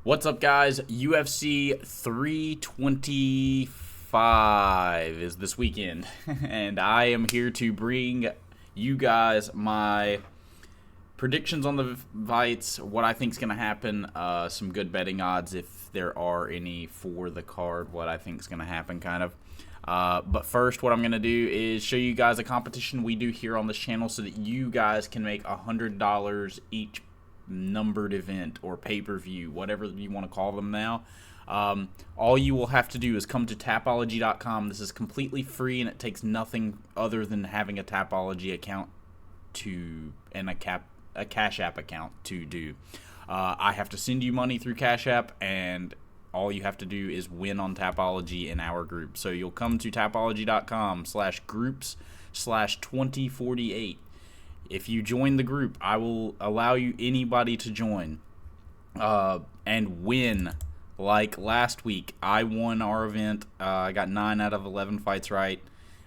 What's up, guys? UFC 325 is this weekend, and I am here to bring you guys my predictions on the fights, what I think is going to happen, some good betting odds if there are any for the card, what I think is going to happen, kind of. But first, what I'm going to do is show you guys a competition we do here on this channel so that you guys can make $100 each numbered event or pay-per-view, whatever you want to call them now. All you will have to do is come to Tapology.com. This is completely free, and it takes nothing other than having a Tapology account and a CashApp account to do. I have to send you money through CashApp, and all you have to do is win on Tapology in our group. So you'll come to Tapology.com/groups/2048. If you join the group, I will allow anybody to join and win. Like last week, I won our event. I got 9 out of 11 fights right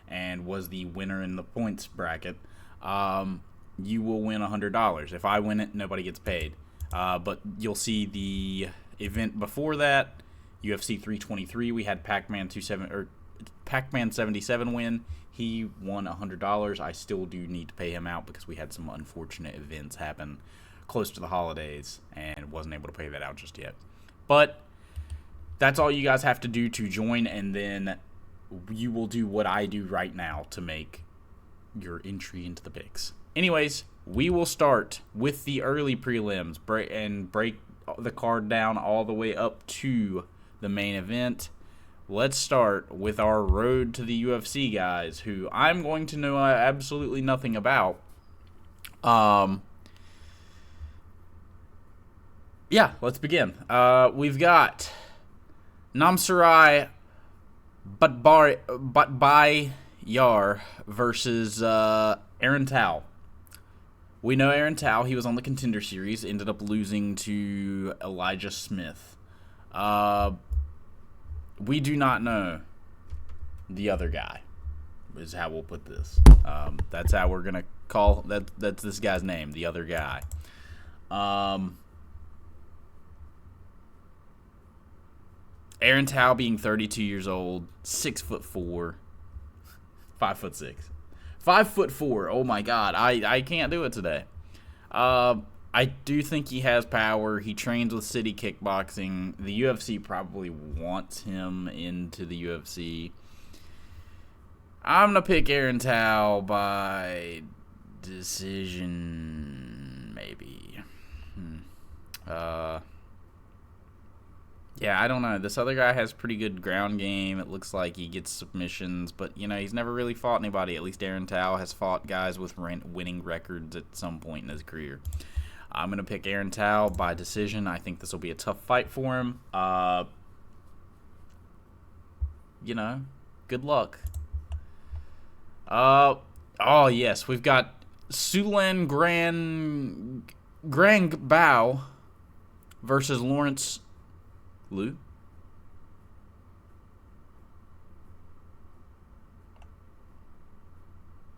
and was the winner in the points bracket. You will win $100. If I win it, nobody gets paid. But you'll see the event before that, UFC 323. We had Pac-Man 77 win. He won $100. I still do need to pay him out because we had some unfortunate events happen close to the holidays and wasn't able to pay that out just yet. But that's all you guys have to do to join, and then you will do what I do right now to make your entry into the picks. Anyways, we will start with the early prelims and break the card down all the way up to the main event. Let's start with our road to the UFC guys, who I'm going to know absolutely nothing about. Yeah, let's begin. We've got Namsarai Batbayar versus Aaron Tal. We know Aaron Tal. He was on the Contender Series, ended up losing to Elijah Smith. We do not know the other guy, is how we'll put this. That's how we're going to call that. That's this guy's name, the other guy. Aaron Tal being 32 years old, 6'4", 5'6", 5'4". Oh my God, I can't do it today. I do think he has power. He trains with City Kickboxing. The UFC probably wants him into the UFC. I'm going to pick Aaron Tal by decision, maybe. Yeah, I don't know. This other guy has pretty good ground game. It looks like he gets submissions, but, he's never really fought anybody. At least Aaron Tal has fought guys with winning records at some point in his career. I'm going to pick Aaron Tal by decision. I think this will be a tough fight for him. Good luck. Oh, yes. We've got Sulan Grangbao versus Lawrence Liu.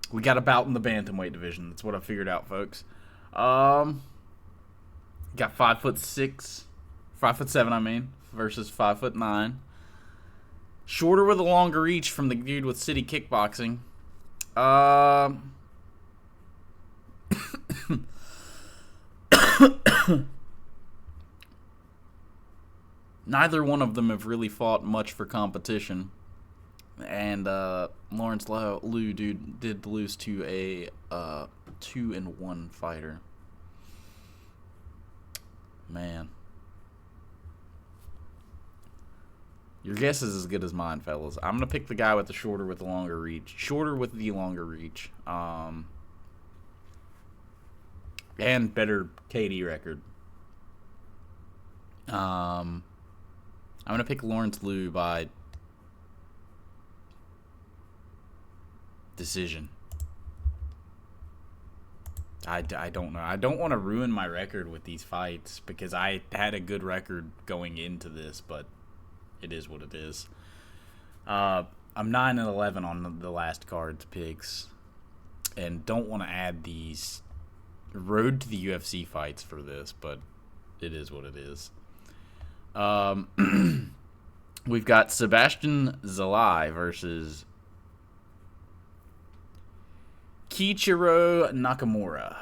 We got a bout in the bantamweight division. That's what I figured out, folks. Got 5'6", 5'7", versus 5'9". Shorter with a longer reach from the dude with City Kickboxing. Neither one of them have really fought much for competition. And Lawrence Liu did lose to a 2-1 fighter. Man. Your guess is as good as mine, fellas. I'm going to pick the guy with the longer reach. And better KD record. I'm going to pick Lawrence Liu by decision. I don't know. I don't want to ruin my record with these fights because I had a good record going into this, but it is what it is. I'm 9-11 on the last card's picks, and don't want to add these road to the UFC fights for this, but it is what it is. We've got Sebastian Zalai versus Kiichiro Nakamura.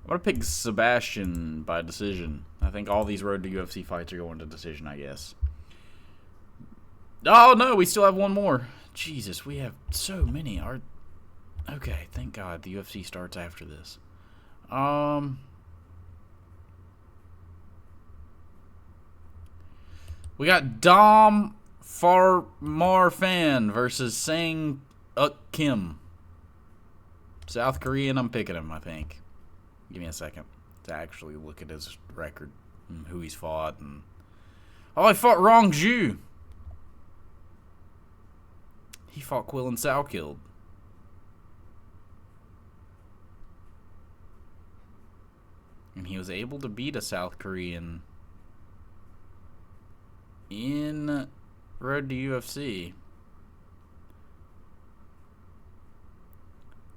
I'm going to pick Sebastian by decision. I think all these Road to UFC fights are going to decision, I guess. Oh, no, we still have one more. Jesus, we have so many. Okay, thank God the UFC starts after this. We got Dom Farmarfan versus Sang Uk Kim. South Korean, I'm picking him, I think. Give me a second to actually look at his record and who he's fought. Oh, he fought Rong Zhu. He fought Quillen Salkild. And he was able to beat a South Korean in Road to UFC.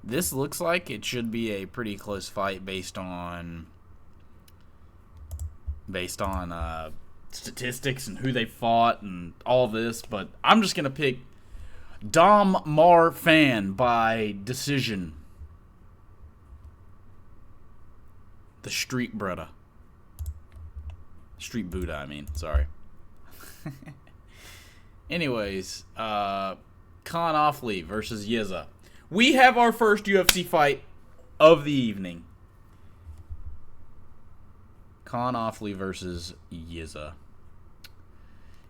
This looks like it should be a pretty close fight based on statistics and who they fought and all this, but I'm just gonna pick Dom Marfan by decision. The Street Buddha. Street Buddha, I mean. Sorry. Anyways, Khan Offley versus Yeza. We have our first UFC fight of the evening. Khan Offley versus Yeza.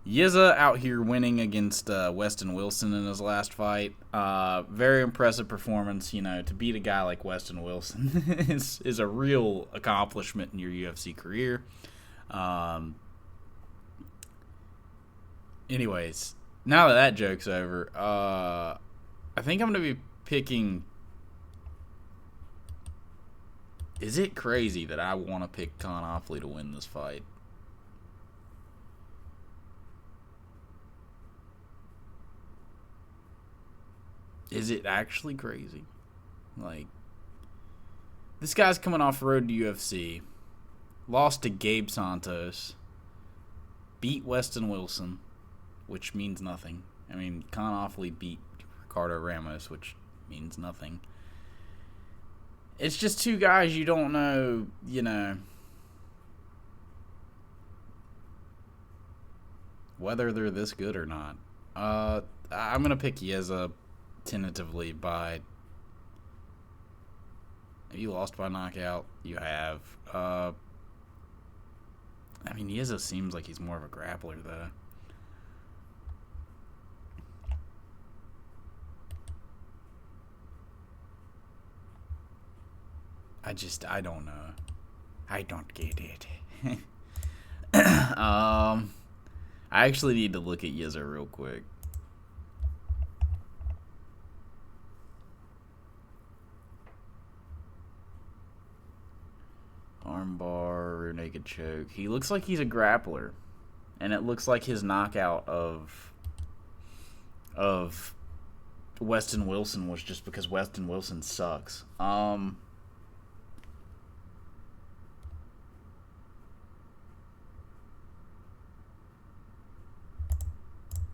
Yeza out here winning against Weston Wilson in his last fight. Very impressive performance. You know, to beat a guy like Weston Wilson is a real accomplishment in your UFC career. Anyways, now that joke's over, I think I'm going to be picking... Is it crazy that I want to pick Khan Offley to win this fight? Is it actually crazy? Like, this guy's coming off Road to UFC, lost to Gabe Santos, beat Weston Wilson, which means nothing. I mean, Khan Offley beat Ricardo Ramos, which means nothing. It's just two guys you don't know, you know, whether they're this good or not. I'm going to pick Yeza tentatively by... Have you lost by knockout? You have. I mean, Yeza seems like he's more of a grappler, though. I don't know. I don't get it. I actually need to look at Yeza real quick. Armbar, rear naked choke. He looks like he's a grappler. And it looks like his knockout of Weston Wilson was just because Weston Wilson sucks.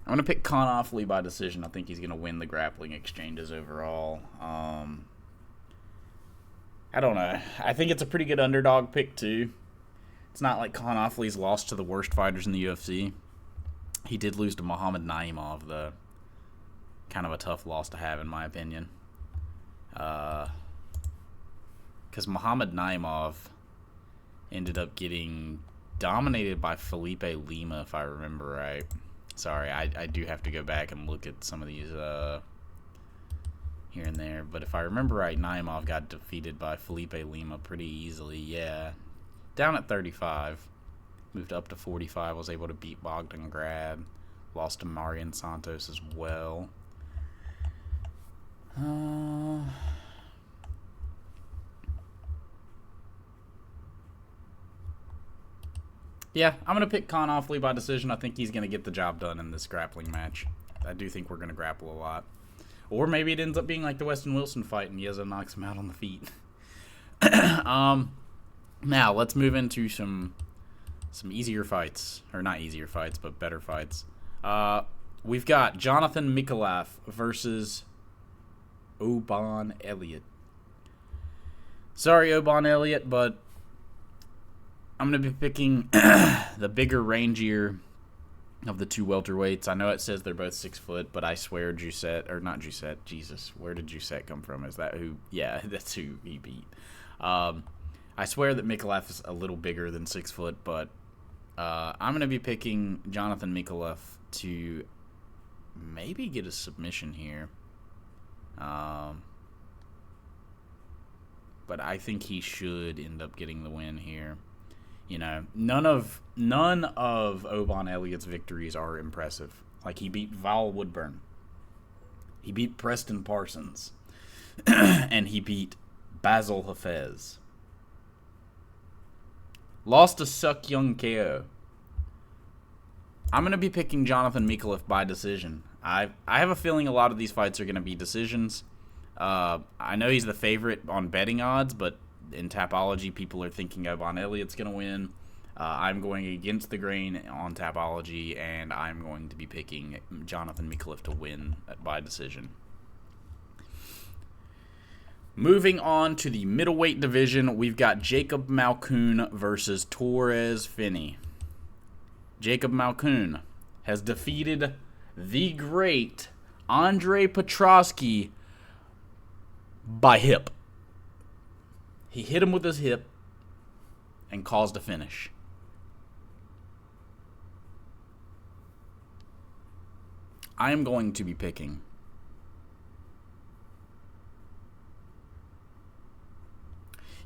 I'm going to pick Khan Offley by decision. I think he's going to win the grappling exchanges overall. I don't know. I think it's a pretty good underdog pick, too. It's not like Khan Offley's lost to the worst fighters in the UFC. He did lose to Muhammad Naimov, though. Kind of a tough loss to have, in my opinion. Because Muhammad Naimov ended up getting dominated by Felipe Lima, if I remember right. Sorry, I do have to go back and look at some of these here and there. But if I remember right, Naimov got defeated by Felipe Lima pretty easily. Yeah. Down at 35. Moved up to 45. Was able to beat Bogdan Grad. Lost to Marian Santos as well. Yeah, I'm going to pick Khan Offley by decision. I think he's going to get the job done in this grappling match. I do think we're going to grapple a lot. Or maybe it ends up being like the Weston Wilson fight and Yeza knocks him out on the feet. Now, let's move into some easier fights. Or not easier fights, but better fights. We've got Jonathan Mikolaev versus Oban Elliott. Sorry, Oban Elliott, but I'm going to be picking the bigger, rangier of the two welterweights. I know it says they're both 6 foot, but I swear not Giuseppe, Jesus, where did Giuseppe come from? Is that who? Yeah, that's who he beat. I swear that Mikolaev is a little bigger than 6 foot, but I'm going to be picking Jonathan Mikolaev to maybe get a submission here. But I think he should end up getting the win here. You know, none of Oban Elliott's victories are impressive. Like, he beat Val Woodburn. He beat Preston Parsons. And he beat Basil Hafez. Lost to Suk Young KO. I'm going to be picking Jonathan Mikolaev by decision. I have a feeling a lot of these fights are going to be decisions. I know he's the favorite on betting odds, but in Tapology, people are thinking Oban Elliott's going to win. I'm going against the grain on Tapology, and I'm going to be picking Jonathan Mikolaev to win by decision. Moving on to the middleweight division, we've got Jacob Malkoun versus Torres Finney. Jacob Malkoun has defeated the great Andre Petroski by hip. He hit him with his hip and caused a finish. I am going to be picking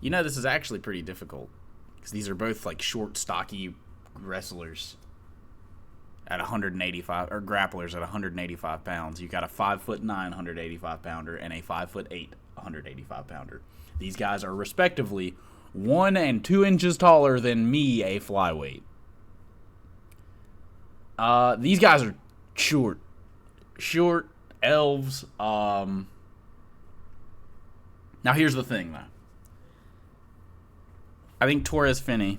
this is actually pretty difficult because these are both like short, stocky wrestlers at 185 or grapplers at 185 pounds. You got a 5'9" 185 pounder and a 5'8" 185 pounder. These guys are respectively 1 and 2 inches taller than me, a flyweight. These guys are short elves. Now here's the thing, though. I think Torres Finney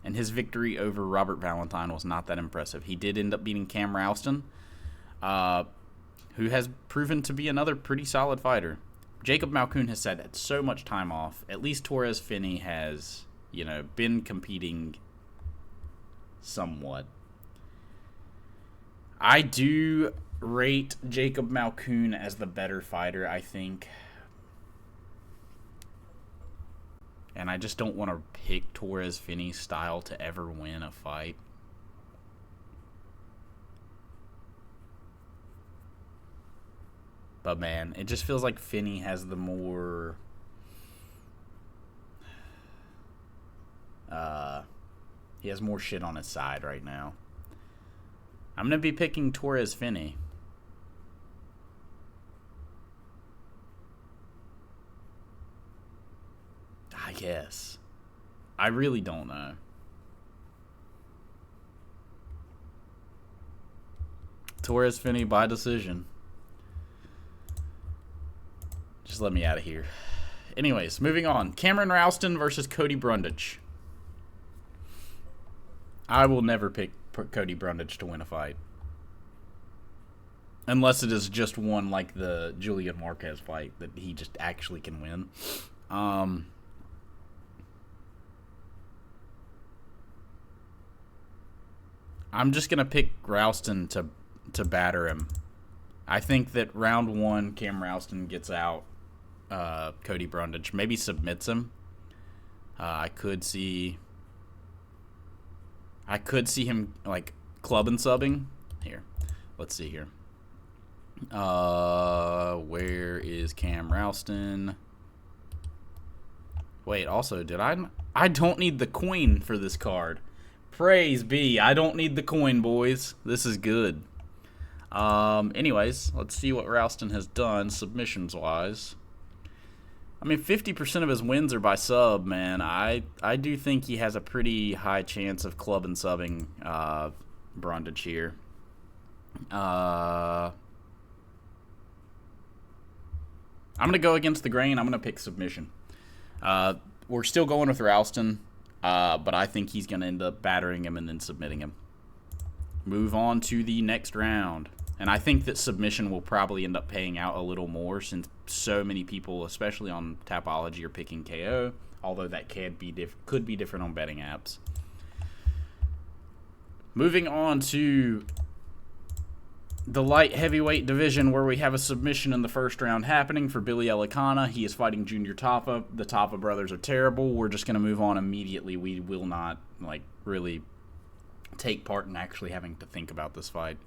and his victory over Robert Valentine was not that impressive. He did end up beating Cam Ralston, who has proven to be another pretty solid fighter. Jacob Malkoun has had so much time off. At least Torres Finney has, been competing somewhat. I do rate Jacob Malkoun as the better fighter, I think. And I just don't want to pick Torres Finney's style to ever win a fight. But man, it just feels like Finney has the more he has more shit on his side right now. I'm going to be picking Torres Finney. I guess. I really don't know. Torres Finney by decision. Just let me out of here. Anyways, moving on. Cameron Ralston versus Cody Brundage. I will never pick Cody Brundage to win a fight. Unless it is just one like the Julian Marquez fight that he just actually can win. I'm just going to pick Ralston to batter him. I think that round 1, Cam Ralston gets out Cody Brundage. Maybe submits him. I could see him like club and subbing. Here. Let's see here. Where is Cam Ralston? Wait, also, I don't need the coin for this card. Praise be. I don't need the coin, boys. This is good. Anyways, let's see what Ralston has done submissions-wise. I mean, 50% of his wins are by sub, man. I do think he has a pretty high chance of club and subbing Brundage here. I'm going to go against the grain. I'm going to pick submission. We're still going with Ralston, but I think he's going to end up battering him and then submitting him. Move on to the next round. And I think that submission will probably end up paying out a little more since so many people, especially on Tapology, are picking KO, although that could be different on betting apps. Moving on to the light heavyweight division, where we have a submission in the first round happening for Billy Elikana. He is fighting Junior Taffa. The Taffa brothers are terrible. We're just going to move on immediately. We will not really take part in actually having to think about this fight.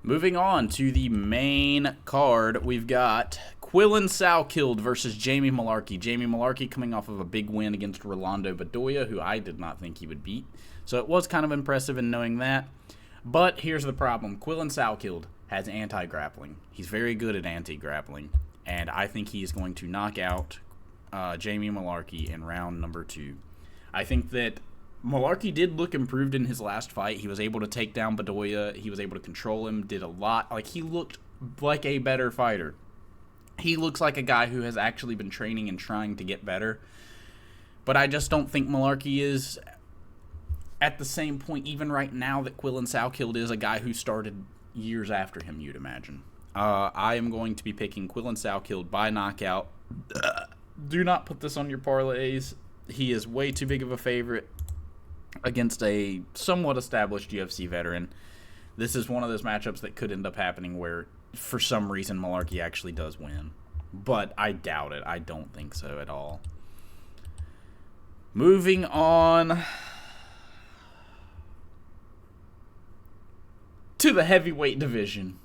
Moving on to the main card, we've got Quillen Salkild versus Jamie Malarkey. Jamie Malarkey coming off of a big win against Rolando Bedoya, who I did not think he would beat. So it was kind of impressive in knowing that. But here's the problem. Quillen Salkild has anti-grappling. He's very good at anti-grappling. And I think he is going to knock out Jamie Malarkey in round number 2. I think that Malarkey did look improved in his last fight. He was able to take down Bedoya. He was able to control him, did a lot. He looked like a better fighter. He looks like a guy who has actually been training and trying to get better. But I just don't think Malarkey is at the same point, even right now, that Quillen Salkild is, a guy who started years after him, you'd imagine. I am going to be picking Quillen Salkild by knockout. Do not put this on your parlays. He is way too big of a favorite against a somewhat established UFC veteran. This is one of those matchups that could end up happening where, for some reason, Malarkey actually does win. But I doubt it. I don't think so at all. Moving on to the heavyweight division.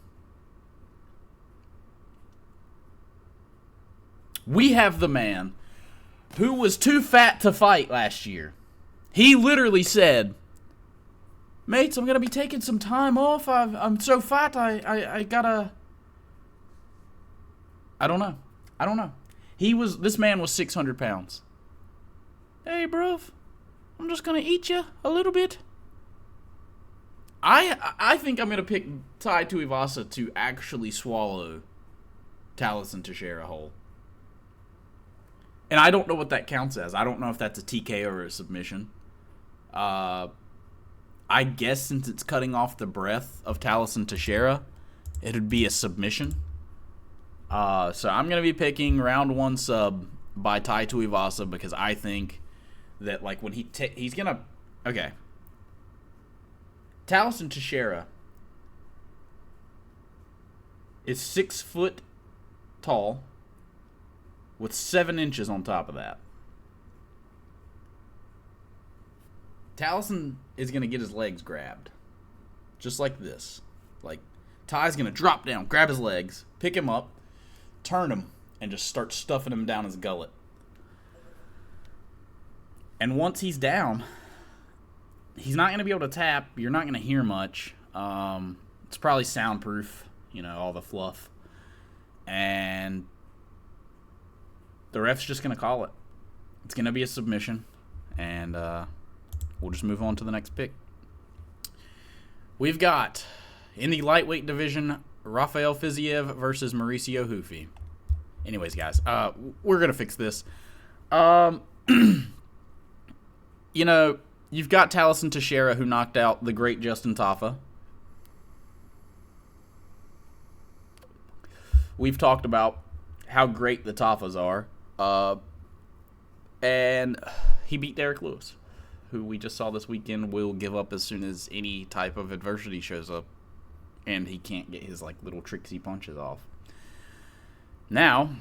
We have the man who was too fat to fight last year. He literally said, "Mates, I'm going to be taking some time off. I'm so fat, I gotta..." I don't know. This man was 600 pounds. "Hey, bruv, I'm just going to eat you a little bit." I think I'm going to pick Tai Tuivasa to actually swallow Talison Teixeira whole. And I don't know what that counts as. I don't know if that's a TKO or a submission. I guess since it's cutting off the breath of Talison Teixeira, it would be a submission. So I'm going to be picking round 1 sub by Tai Tuivasa because I think that when he's going to... Okay. Talison Teixeira is 6 foot tall with 7 inches on top of that. Talison is going to get his legs grabbed. Just like this. Ty's going to drop down, grab his legs, pick him up, turn him, and just start stuffing him down his gullet. And once he's down, he's not going to be able to tap. You're not going to hear much. It's probably soundproof, all the fluff. And the ref's just going to call it. It's going to be a submission. And we'll just move on to the next pick. We've got, in the lightweight division, Rafael Fiziev versus Mauricio Hufi. Anyways, guys, we're going to fix this. You've got Talison Teixeira, who knocked out the great Justin Taffa. We've talked about how great the Taffas are. And he beat Derek Lewis, who we just saw this weekend will give up as soon as any type of adversity shows up. And he can't get his little tricksy punches off. Now,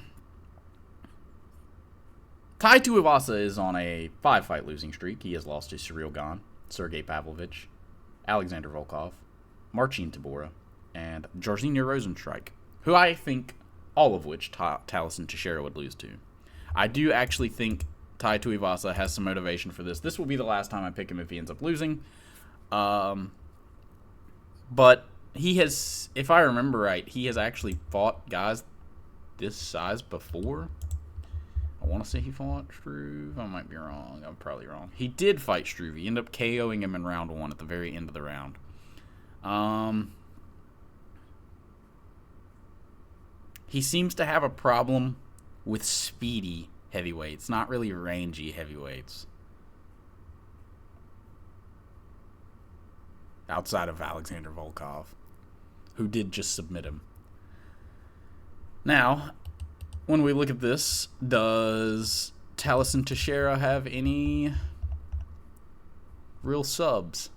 Tai Tuivasa is on a 5-fight losing streak. He has lost to Cyril Gane, Sergey Pavlovich, Alexander Volkov, Marcin Tybura, and Jairzinho Rozenstruik, who I think all of which Talison Teixeira would lose to. I do actually think Tai Tuivasa has some motivation for this. This will be the last time I pick him if he ends up losing. But he has, if I remember right, he has actually fought guys this size before. I want to say he fought Struve. I might be wrong. I'm probably wrong. He did fight Struve. He ended up KOing him in round 1 at the very end of the round. He seems to have a problem with speedy heavyweights, not really rangy heavyweights. Outside of Alexander Volkov, who did just submit him. Now, when we look at this, does Talison Teixeira have any real subs?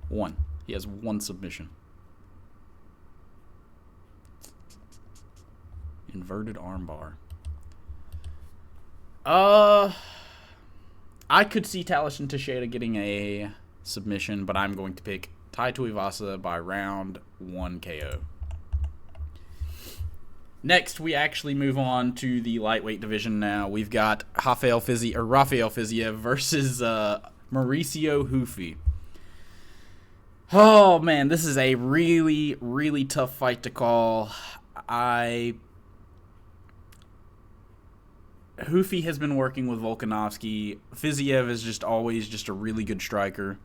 1. He has 1 submission. Inverted armbar. I could see Talison Teixeira getting a submission, but I'm going to pick Tai Tuivasa by round 1 KO. Next, we actually move on to the lightweight division now. We've got Rafael Fiziev versus Mauricio Hufi. Oh, man, this is a really, really tough fight to call. Hufi has been working with Volkanovski. Fiziev is just always just a really good striker.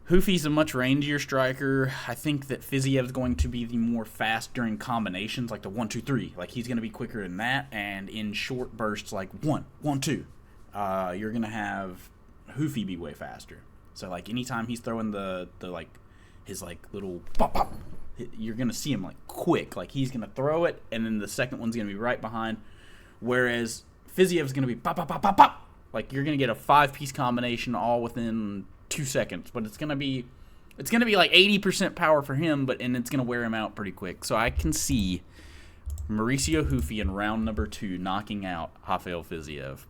Hufi's a much rangier striker. I think that Fiziev's going to be the more fast during combinations, like the 1-2-3. Like, he's going to be quicker than that, and in short bursts, like 1-1-2, you're going to have Hufi be way faster. So, like, anytime he's throwing his little pop, you're going to see him, like, quick. Like, he's going to throw it, and then the second one's going to be right behind. Whereas Fiziev's going to be pop, pop, pop, pop, pop. Like, you're going to get a 5-piece combination all within 2 seconds. But it's going to be like 80% power for him, and it's going to wear him out pretty quick. So I can see Mauricio Hufi in round number 2 knocking out Rafael Fiziev.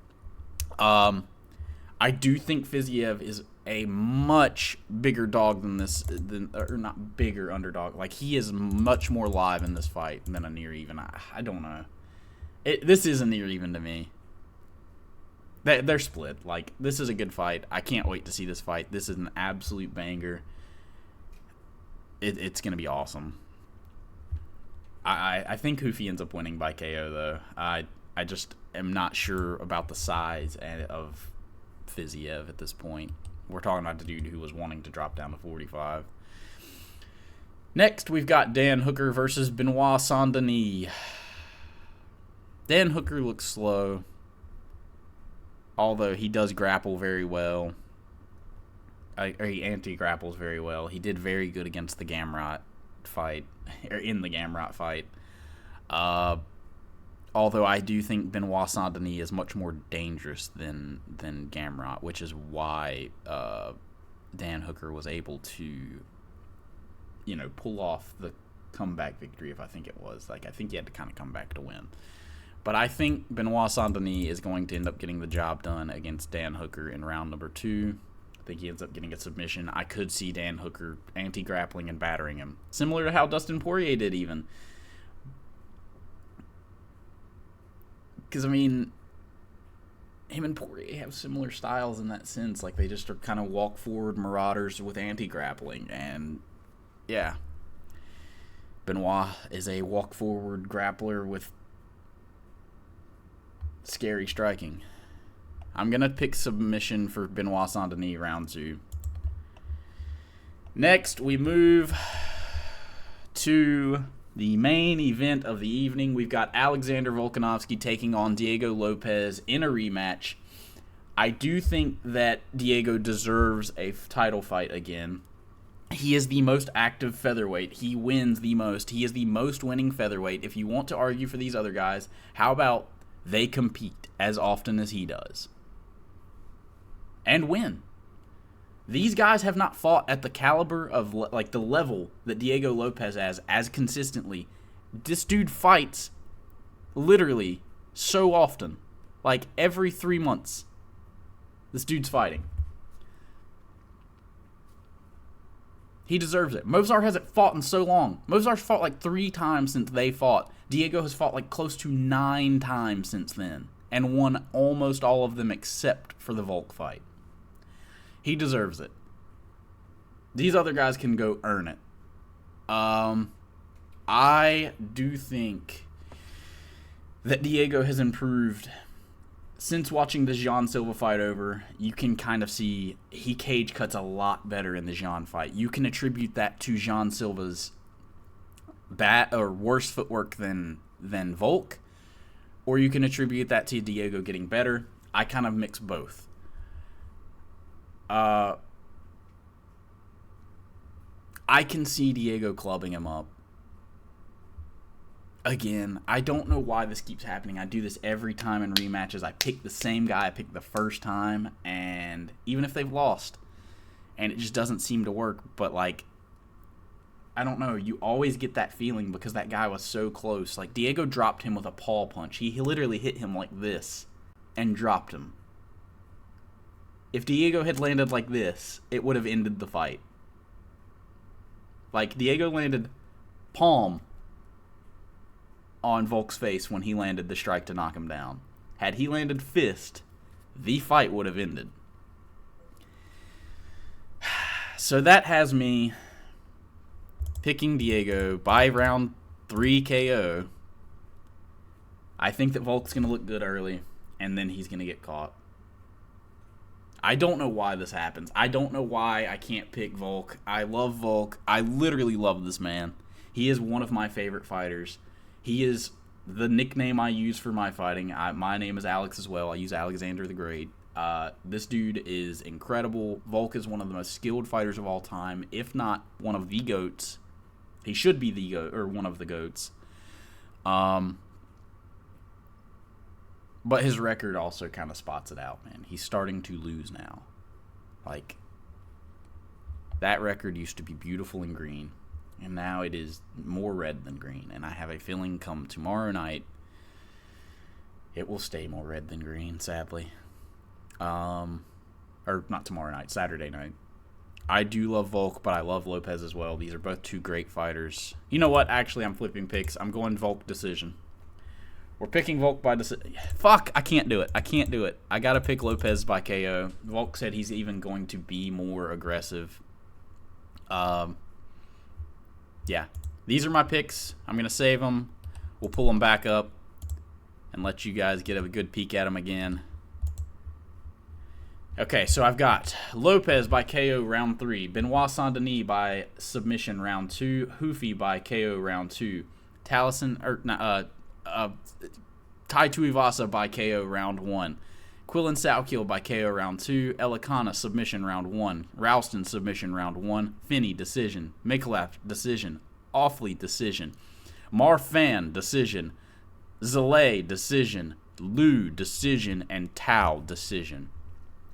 I do think Fiziev is a much bigger dog or not bigger underdog. Like, he is much more live in this fight than a near even. I don't know. This is a near even to me. They're split. Like, this is a good fight. I can't wait to see this fight. This is an absolute banger. It's going to be awesome. I think Hufi ends up winning by KO, though. I just am not sure about the size of Fiziev at this point. We're talking about the dude who was wanting to drop down to 45. Next, we've got Dan Hooker versus Benoit Saint-Denis. Dan Hooker looks slow, although he does grapple very well. He anti-grapples very well. He did very good against the Gamrot fight, or in the Gamrot fight. Although I do think Benoit Saint-Denis is much more dangerous than Gamrot, which is why Dan Hooker was able to, pull off the comeback victory, if I think it was. Like, I think he had to kind of come back to win. But I think Benoit Saint-Denis is going to end up getting the job done against Dan Hooker in round number 2. I think he ends up getting a submission. I could see Dan Hooker anti-grappling and battering him, similar to how Dustin Poirier did even. Because, him and Poirier have similar styles in that sense. Like, they just are kind of walk-forward marauders with anti-grappling. And, yeah. Benoit is a walk-forward grappler with scary striking. I'm going to pick submission for Benoit Saint-Denis round 2. Next, we move to the main event of the evening. We've got Alexander Volkanovski taking on Diego Lopez in a rematch. I do think that Diego deserves a title fight again. He is the most active featherweight. He wins the most. He is the most winning featherweight. If you want to argue for these other guys, how about they compete as often as he does and win? These guys have not fought at the caliber of, like, the level that Diego Lopez has as consistently. This dude fights literally so often. Like, every 3 months, this dude's fighting. He deserves it. Movsar hasn't fought in so long. Movsar's fought like 3 times since they fought. Diego has fought like close to 9 times since then and won almost all of them except for the Volk fight. He deserves it. These other guys can go earn it. I do think that Diego has improved. Since watching the Jean Silva fight over, you can kind of see he cage cuts a lot better in the Jean fight. You can attribute that to Jean Silva's worse footwork than Volk, or you can attribute that to Diego getting better. I kind of mix both. I can see Diego clubbing him up. Again, I don't know why this keeps happening. I do this every time in rematches. I pick the same guy I picked the first time, and even if they've lost, and it just doesn't seem to work. But, like, I don't know. You always get that feeling because that guy was so close. Like, Diego dropped him with a paw punch. He literally hit him like this and dropped him. If Diego had landed like this, it would have ended the fight. Like, Diego landed palm on Volk's face when he landed the strike to knock him down. Had he landed fist, the fight would have ended. So that has me picking Diego by round 3 KO. I think that Volk's going to look good early, and then he's going to get caught. I don't know why this happens. I don't know why I can't pick Volk. I love Volk. I literally love this man. He is one of my favorite fighters. He is the nickname I use for my fighting. My name is Alex as well. I use Alexander the Great. This dude is incredible. Volk is one of the most skilled fighters of all time, if not one of the GOATs. He should be the GOAT, or one of the GOATs. But his record also kind of spots it out, man. He's starting to lose now. Like, that record used to be beautiful and green, and now it is more red than green. And I have a feeling come tomorrow night, it will stay more red than green, sadly. Or not tomorrow night, Saturday night. I do love Volk, but I love Lopez as well. These are both two great fighters. You know what? Actually, I'm flipping picks. I'm going Volk decision. We're picking Volk by decision. Fuck, I can't do it. I got to pick Lopez by KO. Volk said he's even going to be more aggressive. Yeah. These are my picks. I'm going to save them. We'll pull them back up and let you guys get a good peek at them again. Okay, so I've got Lopez by KO round 3, Benoit Saint-Denis by submission round 2, Hoofy by KO round 2, Tai Tuivasa by KO round 1, Quillen Salkiel by KO round 2, Elikana submission round 1, Ralston submission round 1, Finney decision, Mikalev decision, Offley decision, Marfan decision, Zalay decision, Liu decision, and Tao decision.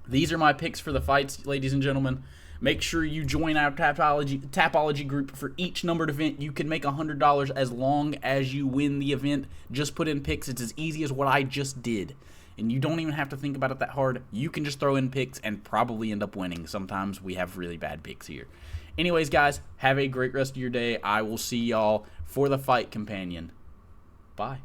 These are my picks for the fights, ladies and gentlemen. Make sure you join our Tapology group for each numbered event. You can make $100 as long as you win the event. Just put in picks. It's as easy as what I just did. And you don't even have to think about it that hard. You can just throw in picks and probably end up winning. Sometimes we have really bad picks here. Anyways, guys, have a great rest of your day. I will see y'all for the fight companion. Bye.